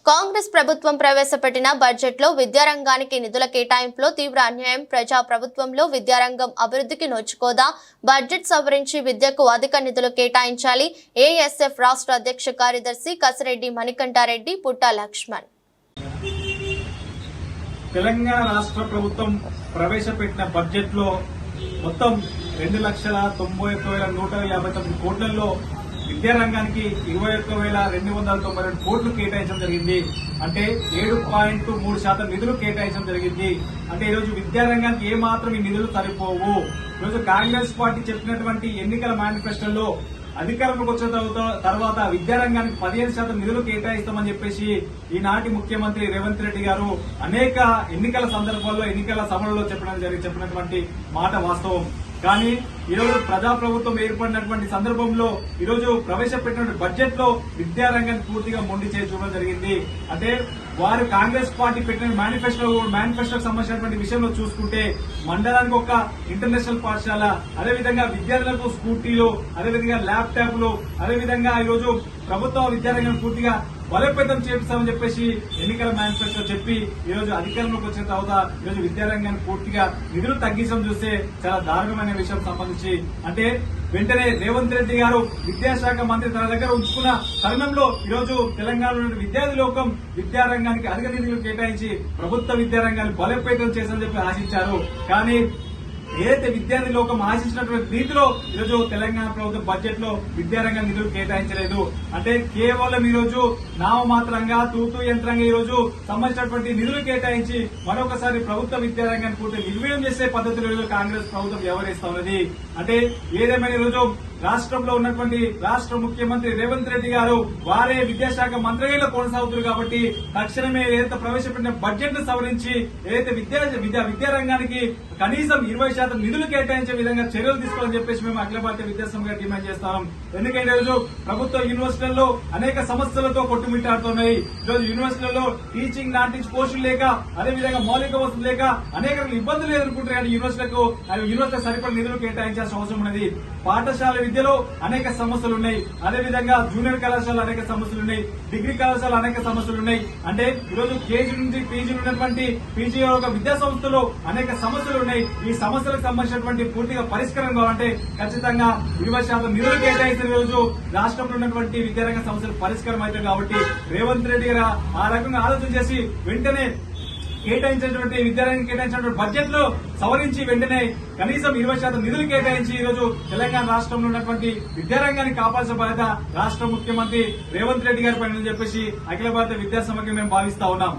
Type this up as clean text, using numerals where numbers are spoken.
కాంగ్రెస్ ప్రభుత్వం ప్రవేశపెట్టిన బడ్జెట్లో విద్యారంగానికి నిధుల కేటాయింపులో తీవ్ర అన్యాయం. ప్రజా ప్రభుత్వంలో విద్యారంగం అభివృద్ధికి నోచుకోదా? బడ్జెట్ సవరించి విద్యకు అధిక నిధులు కేటాయించాలి. ఏఎస్ఎఫ్ రాష్ట్ర అధ్యక్ష కార్యదర్శి కసిరెడ్డి మణికంఠారెడ్డి, పుట్ట లక్ష్మణ్. తెలంగాణ రాష్ట్ర ప్రభుత్వం ప్రవేశపెట్టిన బడ్జెట్లో మొత్తం 2,91,159 కోట్లలో విద్యారంగానికి 21,292 కోట్లు కేటాయించడం జరిగింది. అంటే 7.3% నిధులు కేటాయించడం జరిగింది. అంటే ఈరోజు విద్యారంగానికి ఏమాత్రం ఈ నిధులు సరిపోవు. ఈరోజు కాంగ్రెస్ పార్టీ చెప్పినటువంటి ఎన్నికల మేనిఫెస్టోలో అధికారంలోకి వచ్చిన తర్వాత విద్యారంగానికి 15% నిధులు కేటాయిస్తామని చెప్పేసి ఈనాటి ముఖ్యమంత్రి రేవంత్ రెడ్డి గారు అనేక ఎన్నికల సందర్భాల్లో ఎన్నికల సభలలో చెప్పినటువంటి మాట వాస్తవం. కానీ ఈరోజు ప్రజాప్రభుత్వం ఏర్పడినటువంటి సందర్భంలో ఈరోజు ప్రవేశపెట్టిన బడ్జెట్ లో విద్యారంగాన్ని పూర్తిగా మొండి చేసి చూడడం జరిగింది. అంటే వారు కాంగ్రెస్ పార్టీ పెట్టిన మేనిఫెస్టోకి సంబంధించినటువంటి విషయంలో చూసుకుంటే మండలానికి ఒక ఇంటర్నేషనల్ పాఠశాల, అదేవిధంగా విద్యార్థులకు స్కూటీలు, అదేవిధంగా ల్యాప్టాప్లు, అదేవిధంగా ఈరోజు ప్రభుత్వ విద్యారంగం పూర్తిగా బలోపేతం చేపిస్తామని చెప్పేసి ఎన్నికల మేనిఫెస్టో చెప్పి ఈరోజు అధికారంలోకి వచ్చిన తర్వాత ఈరోజు విద్యారంగాన్ని పూర్తిగా నిధులు తగ్గించడం చూస్తే చాలా దారుణమైన విషయం సంబంధించి అంటే వెంటనే రేవంత్ రెడ్డి గారు విద్యాశాఖ మంత్రి తన దగ్గర ఉంచుకున్న తరుణంలో ఈరోజు తెలంగాణలోని విద్యార్థి లోకం విద్యారంగానికి అధిక నిధులు కేటాయించి ప్రభుత్వ విద్యారంగాన్ని బలోపేతం చేశారని చెప్పి ఆశించారు. కానీ ఏదైతే విద్యార్థి లోకం ఆశించినటువంటి రీతిలో ఈరోజు తెలంగాణ ప్రభుత్వం బడ్జెట్ లో విద్యారంగం నిధులు కేటాయించలేదు. అంటే కేవలం ఈరోజు నామమాత్రంగా తూతూ యంత్రంగా ఈరోజు సంబంధించినటువంటి నిధులు కేటాయించి మరొకసారి ప్రభుత్వ విద్యారంగాన్ని పూర్తి నిర్వీర్యం చేసే పద్ధతిలో ఈరోజు కాంగ్రెస్ ప్రభుత్వం వ్యవహరిస్తా ఉన్నది. అంటే ఏదేమైనా ఈరోజు రాష్ట్రంలో ఉన్నటువంటి రాష్ట్ర ముఖ్యమంత్రి రేవంత్ రెడ్డి గారు వారే విద్యాశాఖ మంత్రిగా కొనసాగుతున్నారు. కాబట్టి తక్షణమే ఏదైతే ప్రవేశపెట్టిన బడ్జెట్ ను సవరించి ఏదైతే విద్యారంగానికి కనీసం 20% నిధులు కేటాయించే విధంగా చర్యలు తీసుకోవాలని చెప్పేసి మేము అఖిల భారతీయ విద్యాసంఘంగా డిమాండ్ చేస్తాం. ఎందుకంటే ఈరోజు ప్రభుత్వ యూనివర్సిటీల్లో అనేక సమస్యలతో కొట్టుమిట్టాడుతున్నాయి. ఈరోజు యూనివర్సిటీలలో టీచింగ్ నాన్ టీచింగ్ పోస్టులు లేక, అదేవిధంగా మౌలిక వసతులు లేక అనేక ఇబ్బందులు ఎదుర్కొంటారు. కానీ యూనివర్సిటీలకు సరిపడిన నిధులు కేటాయించాల్సిన అవసరం ఉన్నది. పాఠశాల విద్యలో అనేక సమస్యలు ఉన్నాయి, అదేవిధంగా జూనియర్ కళాశాలలో అనేక సమస్యలు ఉన్నాయి, డిగ్రీ కళాశాలలో అనేక సమస్యలు ఉన్నాయి. అంటే ఈరోజు కేజీ నుంచి పీజీ ఉన్నటువంటి పీజీ విద్యా సంస్థలో అనేక సమస్యలు ఉన్నాయి. ఈ సమస్యలకు సంబంధించినటువంటి పూర్తిగా పరిష్కారం కావాలంటే ఖచ్చితంగా 20% నిధులు కేటాయించిన రోజు రాష్ట్రంలో ఉన్నటువంటి విద్యారంగ సమస్యలు పరిష్కారం అవుతాయి. కాబట్టి రేవంత్ రెడ్డి గారు ఆ రకంగా ఆలోచన చేసి వెంటనే కేటాయించినటువంటి విద్యారంగం కేటాయించినటువంటి బడ్జెట్ లో సవరించి వెంటనే కనీసం 20% నిధులు కేటాయించి ఈ రోజు తెలంగాణ రాష్ట్రంలో ఉన్నటువంటి విద్యారంగాన్ని కాపాల్సిన బాధ్యత రాష్ట్ర ముఖ్యమంత్రి రేవంత్ రెడ్డి గారి పైన చెప్పేసి అఖిల భారత విద్యాసంఘంగా మేము భావిస్తా ఉన్నాం.